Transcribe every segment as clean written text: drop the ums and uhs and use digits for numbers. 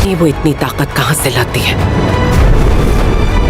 ये वो इतनी ताकत कहाँ से लाती है?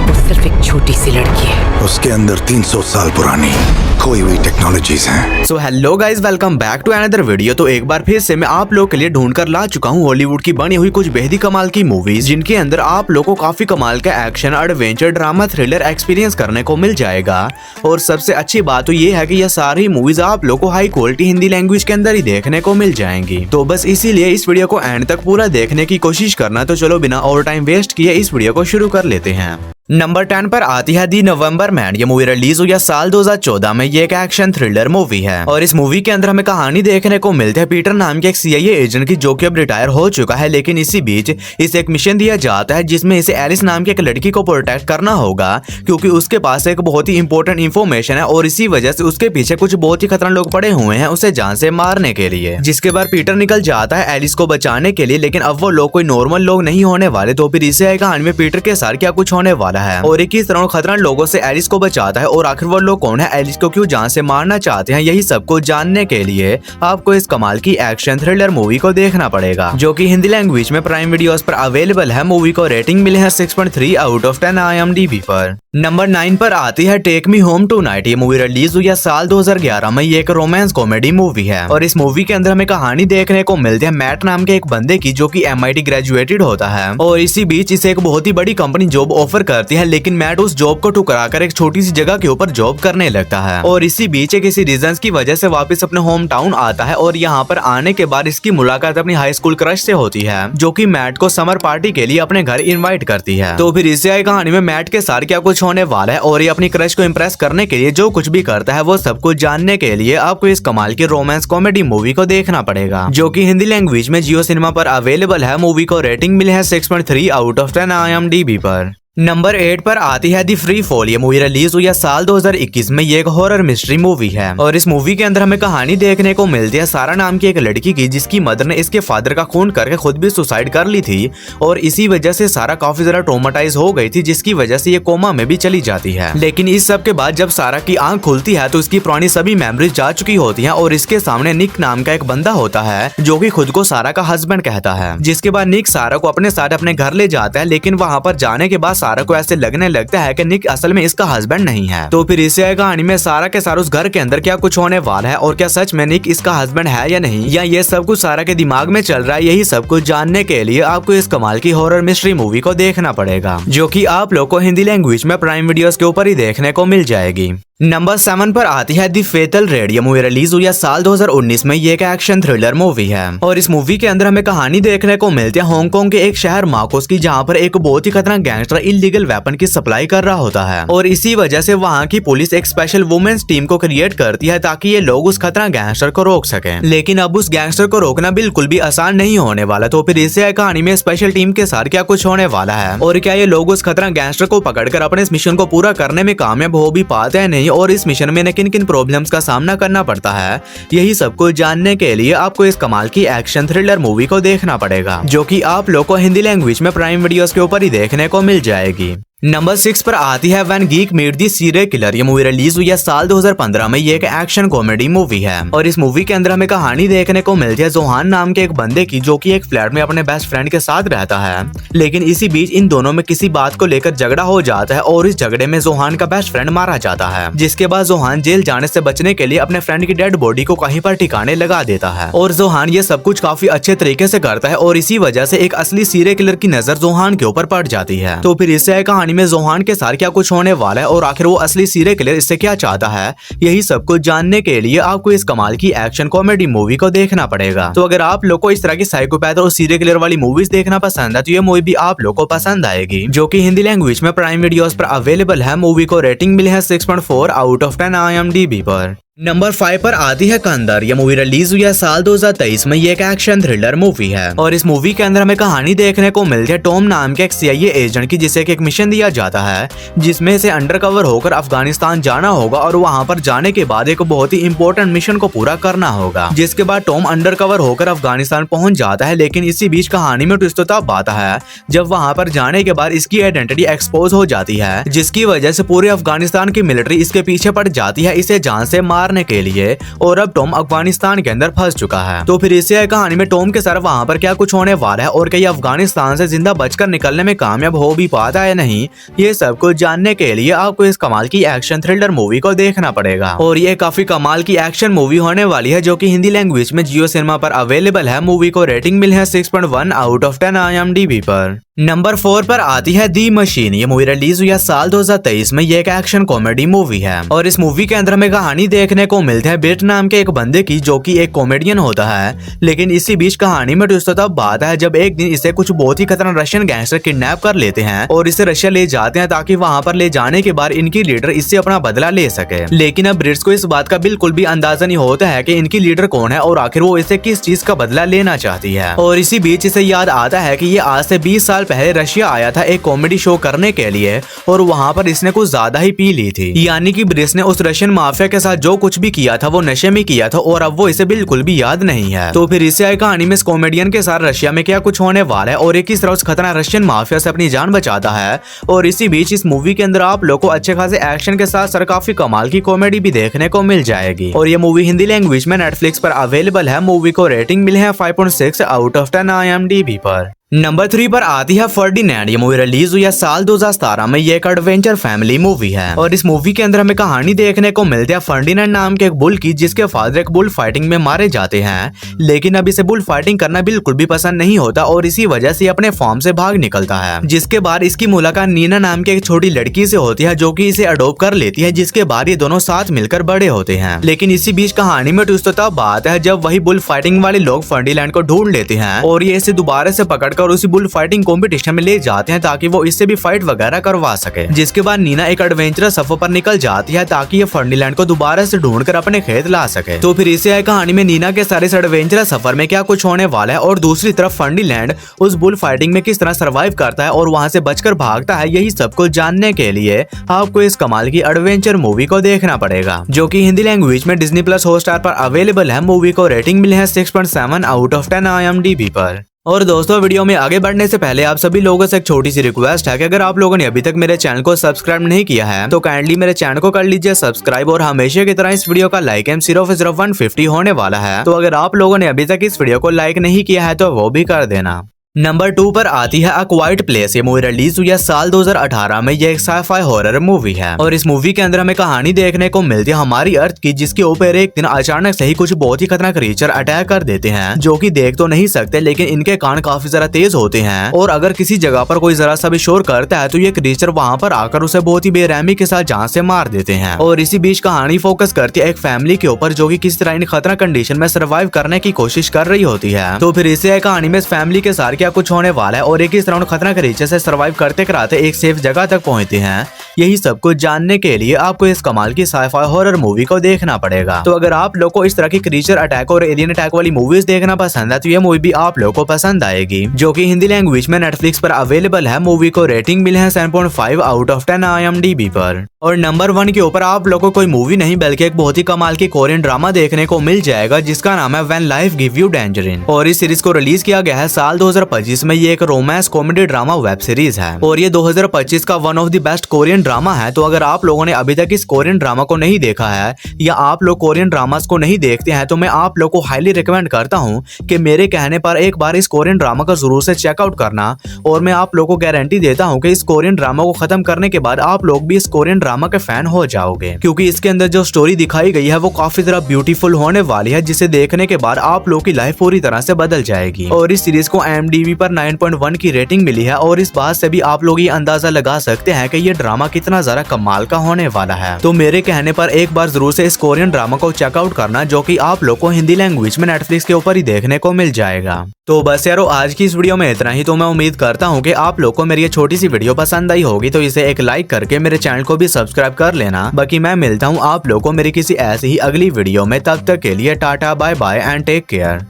वो सिर्फ एक छोटी सी लड़की है, उसके अंदर 300 साल पुरानी खोई हुई टेक्नोलॉजीज हैं। So hello guys, welcome back to another video. तो एक बार फिर से मैं आप लोग के लिए ढूंढ कर ला चुका हूँ हॉलीवुड की बनी हुई कुछ बेहद ही कमाल की मूवीज, जिनके अंदर आप लोग को काफी कमाल का action, adventure, drama, thriller experience करने को मिल जाएगा। और सबसे अच्छी बात तो ये है कि यह सारी मूवीज आप लोग को हाई क्वालिटी हिंदी लैंग्वेज के अंदर ही देखने को मिल जाएंगी। तो बस इसीलिए इस वीडियो को एंड तक पूरा देखने की कोशिश करना। तो चलो बिना और टाइम वेस्ट किए इस वीडियो को शुरू कर लेते हैं। नंबर 10 पर आती है दी नवंबर मैन। ये मूवी रिलीज हुई है साल 2014 में। ये एक एक्शन थ्रिलर मूवी है और इस मूवी के अंदर हमें कहानी देखने को मिलती है पीटर नाम के एक CIA एजेंट की, जो कि अब रिटायर हो चुका है। लेकिन इसी बीच इसे एक मिशन दिया जाता है जिसमें इसे एलिस नाम की एक लड़की को प्रोटेक्ट करना होगा, क्योंकि उसके पास एक बहुत ही इंपॉर्टेंट इन्फॉर्मेशन है और इसी वजह से उसके पीछे कुछ बहुत ही खतरनाक लोग पड़े हुए हैं उसे जान से मारने के लिए। जिसके बाद पीटर निकल जाता है एलिस को बचाने के लिए, लेकिन अब वो लोग कोई नॉर्मल लोग नहीं होने वाले। तो फिर इसे कहानी में पीटर के साथ क्या कुछ होने वाला है और एक खतरनाक लोगों से एलिस को बचाता है, और आखिर वो लोग कौन है, एलिस को क्यों जान से मारना चाहते हैं, यही सब कुछ जानने के लिए आपको इस कमाल की एक्शन थ्रिलर मूवी को देखना पड़ेगा, जो कि हिंदी लैंग्वेज में प्राइम वीडियोस पर अवेलेबल है। मूवी को रेटिंग मिले है 6.3 आउट ऑफ 10 IMDb पर। नंबर 9 पर आती है टेक मी होम टुनाइट। ये मूवी रिलीज हुई है साल 2011 में। ये एक रोमांस कॉमेडी मूवी है और इस मूवी के अंदर हमें कहानी देखने को मिलती है मैट नाम के एक बंदे की, जो कि MIT ग्रेजुएटेड होता है और इसी बीच इसे एक बहुत ही बड़ी कंपनी जॉब ऑफर करती है, लेकिन मैट उस जॉब को ठुकराकर एक छोटी सी जगह के ऊपर जॉब करने लगता है और इसी बीच किसी रीजंस की वजह से वापस अपने होम टाउन आता है। और यहाँ पर आने के बाद इसकी मुलाकात अपनी हाई स्कूल क्रश से होती है, जो कि मैट को समर पार्टी के लिए अपने घर इनवाइट करती है। तो फिर इससे कहानी में मैट के साथ क्या कुछ होने वाला है और ये अपनी क्रश को इम्प्रेस करने के लिए जो कुछ भी करता है, वो सब कुछ जानने के लिए आपको इस कमाल की रोमांस कॉमेडी मूवी को देखना पड़ेगा, जो कि हिंदी लैंग्वेज में जियो सिनेमा पर अवेलेबल है। मूवी को रेटिंग मिली है 6.3 आउट ऑफ 10 IMDb पर। नंबर 8 पर आती है दी फ्री फॉल। ये मूवी रिलीज हुई है साल 2021 में। ये एक हॉरर मिस्ट्री मूवी है और इस मूवी के अंदर हमें कहानी देखने को मिलती है सारा नाम की एक लड़की की, जिसकी मदर ने इसके फादर का खून करके खुद भी सुसाइड कर ली थी और इसी वजह से सारा काफी ज्यादा ट्रॉमेटाइज हो गई थी, जिसकी वजह से ये कोमा में भी चली जाती है। लेकिन इस सब के बाद जब सारा की आंख खुलती है तो इसकी पुरानी सभी मेमोरीज जा चुकी होती है और इसके सामने निक नाम का एक बंदा होता है, जो कि खुद को सारा का हस्बैंड कहता है। जिसके बाद निक सारा को अपने साथ अपने घर ले जाता है, लेकिन वहां पर जाने के बाद सारा को ऐसे लगने लगता है कि निक असल में इसका हस्बैंड नहीं है। तो फिर इसे कहानी में सारा के सारा उस घर के अंदर क्या कुछ होने वाला है और क्या सच में निक इसका हस्बैंड है या नहीं, या ये सब कुछ सारा के दिमाग में चल रहा है, यही सब कुछ जानने के लिए आपको इस कमाल की हॉरर मिस्ट्री मूवी को देखना पड़ेगा, जो कि आप लोग को हिंदी लैंग्वेज में प्राइम वीडियोस के ऊपर ही देखने को मिल जाएगी। नंबर 7 पर आती है दी फेटल रेड। ये मूवी रिलीज हुई है साल 2019 में। ये एक एक्शन थ्रिलर मूवी है और इस मूवी के अंदर हमें कहानी देखने को मिलती है हांगकांग के एक शहर मार्कोस की, जहां पर एक बहुत ही खतरनाक गैंगस्टर इलीगल वेपन की सप्लाई कर रहा होता है और इसी वजह से वहां की पुलिस एक स्पेशल वुमेन्स टीम को क्रिएट करती है ताकि ये लोग उस खतरनाक गैंगस्टर को रोक सकें। लेकिन अब उस गैंगस्टर को रोकना बिल्कुल भी आसान नहीं होने वाला। तो फिर इसे कहानी में स्पेशल टीम के साथ क्या कुछ होने वाला है और क्या ये लोग उस खतरनाक गैंगस्टर को पकड़कर अपने इस मिशन को पूरा करने में कामयाब हो भी पाते हैं नहीं, और इस मिशन में किन किन प्रॉब्लम्स का सामना करना पड़ता है, यही सब कुछ जानने के लिए आपको इस कमाल की एक्शन थ्रिलर मूवी को देखना पड़ेगा, जो कि आप लोग को हिंदी लैंग्वेज में प्राइम वीडियोस के ऊपर ही देखने को मिल जाएगी। नंबर 6 पर आती है when geek meet the serial killer. ये मूवी रिलीज हुई है साल 2015 में। ये एक एक्शन कॉमेडी मूवी है और इस मूवी के अंदर हमें कहानी देखने को मिलती है जोहान नाम के एक बंदे की, जो कि एक फ्लैट में अपने बेस्ट फ्रेंड के साथ रहता है। लेकिन इसी बीच इन दोनों में किसी बात को लेकर झगड़ा हो जाता है और इस झगड़े में जोहान का बेस्ट फ्रेंड मारा जाता है, जिसके बाद जोहान जेल जाने से बचने के लिए अपने फ्रेंड की डेड बॉडी को कहीं पर ठिकाने लगा देता है और जोहान ये सब कुछ काफी अच्छे तरीके से करता है और इसी वजह से एक असली सीरियल किलर की नजर जोहान के ऊपर पड़ जाती है। तो फिर इससे कहानी में जोहान के साथ क्या कुछ होने वाला है और आखिर वो असली सीरियल किलर इससे क्या चाहता है, यही सब कुछ जानने के लिए आपको इस कमाल की एक्शन कॉमेडी मूवी को देखना पड़ेगा। तो अगर आप लोग को इस तरह की साइकोपैथ और सीरियल किलर वाली मूवीज देखना पसंद है तो ये मूवी भी आप लोग को पसंद आएगी, जो कि हिंदी लैंग्वेज में प्राइम वीडियोस पर अवेलेबल है। मूवी को रेटिंग मिली है 6.4 आउट ऑफ 10 IMDb पर। नंबर 5 पर आती है कंदर। ये मूवी रिलीज हुई है साल 2023 में। ये एक एक्शन थ्रिलर मूवी है और इस मूवी के अंदर हमें कहानी देखने को मिलती है टॉम नाम के एक CIA एजेंट की, जिसे एक मिशन दिया जाता है जिसमें से अंडरकवर होकर अफगानिस्तान जाना होगा और वहां पर जाने के बाद एक बहुत ही इंपॉर्टेंट मिशन को पूरा करना होगा। जिसके बाद टॉम अंडरकवर होकर अफगानिस्तान पहुंच जाता है, लेकिन इसी बीच कहानी में ट्विस्ट तब आता है जब वहां पर जाने के बाद इसकी आइडेंटिटी एक्सपोज हो जाती है, जिसकी वजह से पूरे अफगानिस्तान की मिलिट्री इसके पीछे पड़ जाती है इसे जान से मार मारने के लिए और अब टॉम अफगानिस्तान के अंदर फंस चुका है। तो फिर इसी कहानी में टॉम के सर वहाँ पर क्या कुछ होने वाला है और क्या अफगानिस्तान से जिंदा बचकर निकलने में कामयाब हो भी पाता है नहीं, ये सब कुछ जानने के लिए आपको इस कमाल की एक्शन थ्रिलर मूवी को देखना पड़ेगा। और ये काफी कमाल की एक्शन मूवी होने वाली है जो कि हिंदी लैंग्वेज में जियो सिनेमा पर अवेलेबल है। मूवी को रेटिंग मिली है 6.1 आउट ऑफ 10 IMDb पर। नंबर 4 पर आती है दी मशीन। ये मूवी रिलीज हुई है साल 2023 में। ये एक एक्शन कॉमेडी मूवी है और इस मूवी के अंदर हमें कहानी देखने को मिलती है बिट नाम के एक बंदे की जो कि एक कॉमेडियन होता है। लेकिन इसी बीच कहानी में ट्विस्ट तब बात है जब एक दिन इसे कुछ बहुत ही खतरनाक रशियन गैंगस्टर किडनैप कर लेते हैं और इसे रशिया ले जाते हैं ताकि वहां पर ले जाने के बाद इनकी लीडर इससे अपना बदला ले सके। लेकिन अब ब्रिट्स को इस बात का बिल्कुल भी अंदाजा नहीं होता है कि इनकी लीडर कौन है और आखिर वो इसे किस चीज का बदला लेना चाहती है। और इसी बीच इसे याद आता है कि ये आज से 20 साल पहले रशिया आया था एक कॉमेडी शो करने के लिए और वहां पर इसने कुछ ज्यादा ही पी ली थी। यानी कि ब्रिट्स ने उस रशियन माफिया के साथ जो कुछ भी किया था वो नशे में किया था और अब वो इसे बिल्कुल भी याद नहीं है। तो फिर इसे कहानी में इस कॉमेडियन के साथ रशिया में क्या कुछ होने वाला है और एक किस तरह उस खतरनाक रशियन माफिया से अपनी जान बचाता है। और इसी बीच इस मूवी के अंदर आप लोग को अच्छे खासे एक्शन के साथ साथ काफी कमाल की कॉमेडी भी देखने को मिल जाएगी। और ये मूवी हिंदी लैंग्वेज में नेटफ्लिक्स पर अवेलेबल है। मूवी को रेटिंग मिली है 5.6 आउट ऑफ 10 IMDb पर। नंबर 3 पर आती है फर्डिनेंड। ये मूवी रिलीज हुई है साल 2017 में। ये एक एडवेंचर फैमिली मूवी है और इस मूवी के अंदर हमें कहानी देखने को मिलती है फर्डिनेंड नाम के एक बुल की जिसके फादर एक बुल फाइटिंग में मारे जाते हैं। लेकिन अब इसे बुल फाइटिंग करना बिल्कुल भी पसंद नहीं होता और इसी वजह से अपने फार्म से भाग निकलता है। जिसके बाद इसकी मुलाकात नीना नाम की एक छोटी लड़की से होती है जो कि इसे अडॉप्ट कर लेती है। जिसके बाद ये दोनों साथ मिलकर बड़े होते हैं। लेकिन इसी बीच कहानी में ट्विस्ट तब बात है जब वही बुल फाइटिंग वाले लोग फर्डिनेंड को ढूंढ लेते हैं और ये इसे दोबारा से पकड़कर उसी बुल फाइटिंग कॉम्पिटिशन में ले जाते हैं ताकि वो इससे भी फाइट वगैरह करवा सके। जिसके बाद नीना एक एडवेंचरस सफर पर निकल जाती है ताकि ये फर्डिनेंड को दोबारा से ढूंढकर अपने खेत ला सके। तो फिर इसे कहानी में नीना के सारे एडवेंचरस सफर में क्या कुछ होने वाला है और दूसरी तरफ फर्डिनेंड उस बुल फाइटिंग में किस तरह सर्वाइव करता है और वहां से बचकर भागता है, यही सब कुछ जानने के लिए आपको इस कमाल की एडवेंचर मूवी को देखना पड़ेगा जो कि हिंदी लैंग्वेज में डिज्नी प्लस हॉटस्टार पर अवेलेबल है। मूवी को रेटिंग मिली है 6.7 आउट ऑफ 10 IMDb पर। और दोस्तों वीडियो में आगे बढ़ने से पहले आप सभी लोगों से एक छोटी सी रिक्वेस्ट है कि अगर आप लोगों ने अभी तक मेरे चैनल को सब्सक्राइब नहीं किया है तो काइंडली मेरे चैनल को कर लीजिए सब्सक्राइब और हमेशा की तरह इस वीडियो का लाइक एम सिर्फ 150 होने वाला है। तो अगर आप लोगों ने अभी तक इस वीडियो को लाइक नहीं किया है तो वो भी कर देना। नंबर 2 पर आती है अ क्वाइट प्लेस। ये मूवी रिलीज हुई है साल 2018 में। ये एक साइफाई हॉरर मूवी है और इस मूवी के अंदर हमें कहानी देखने को मिलती है हमारी अर्थ की जिसके ऊपर एक दिन अचानक से ही कुछ बहुत ही खतरनाक क्रीचर अटैक कर देते हैं जो कि देख तो नहीं सकते लेकिन इनके कान काफी जरा तेज होते हैं और अगर किसी जगह पर कोई जरा सा भी शोर करता है तो ये क्रीचर वहां पर आकर उसे बहुत ही बेरहमी के साथ जान से मार देते हैं। और इसी बीच कहानी फोकस करती है एक फैमिली के ऊपर जो कि किस तरह इन खतरनाक कंडीशन में सर्वाइव करने की कोशिश कर रही होती है। तो फिर इसे कहानी में इस फैमिली के साथ क्या कुछ होने वाला है और एक इस तरह खतरनाक क्रीचर से सर्वाइव करते कराते एक सेफ जगह तक पहुंचते हैं, यही सब कुछ जानने के लिए आपको इस कमाल की साइफाई हॉरर मूवी को देखना पड़ेगा। तो अगर आप लोग को इस तरह की क्रीचर अटैक और एलियन अटैक वाली मूवीज देखना पसंद है तो ये मूवी भी आप लोग को पसंद आएगी जो कि हिंदी लैंग्वेज में नेटफ्लिक्स पर अवेलेबल है। मूवी को रेटिंग मिले है 7.5 आउट ऑफ 10 IMDb पर। और नंबर 1 के ऊपर आप लोगों को कोई मूवी नहीं बल्कि एक बहुत ही कमाल की कोरियन ड्रामा देखने को मिल जाएगा जिसका नाम है व्हेन लाइफ गिव यू डेंजरिन। और इस सीरीज को रिलीज किया गया है साल 2025 में। ये एक romance comedy drama web series है और ये 2025 का one of the best Korean drama है। तो अगर आप लोगों ने अभी तक इस कोरियन ड्रामा को नहीं देखा है या आप लोग कोरियन ड्रामास को नहीं देखते हैं तो मैं आप लोग को हाईली रिकमेंड करता हूँ कि मेरे कहने पर एक बार इस कोरियन ड्रामा का जरूर से चेकआउट करना। और मैं आप लोगों को गारंटी देता हूँ कि इस कोरियन ड्रामा को खत्म करने के बाद आप लोग भी इस कोरियन ड्रामा के फैन हो जाओगे क्योंकि इसके अंदर जो स्टोरी दिखाई गई है वो काफी ज्यादा ब्यूटीफुल होने वाली है जिसे देखने के बाद आप लोग की लाइफ पूरी तरह से बदल जाएगी। और इस सीरीज को IMDb पर 9.1 की रेटिंग मिली है और इस बात से भी आप लोग ये अंदाजा लगा सकते हैं कि ये ड्रामा कितना ज्यादा कमाल का होने वाला है। तो मेरे कहने पर एक बार जरूर से इस कोरियन ड्रामा को चेकआउट करना जो कि आप लोग को हिंदी लैंग्वेज में नेटफ्लिक्स के ऊपर ही देखने को मिल जाएगा। तो बस यारो आज की इस वीडियो में इतना ही। तो मैं उम्मीद करता हूँ कि आप लोग को मेरी ये छोटी सी वीडियो पसंद आई होगी तो इसे एक लाइक करके मेरे चैनल को भी सब्सक्राइब कर लेना। बाकी मैं मिलता हूँ आप लोग को मेरी किसी ऐसी ही अगली वीडियो में। तब तक के लिए tata bye bye and take care.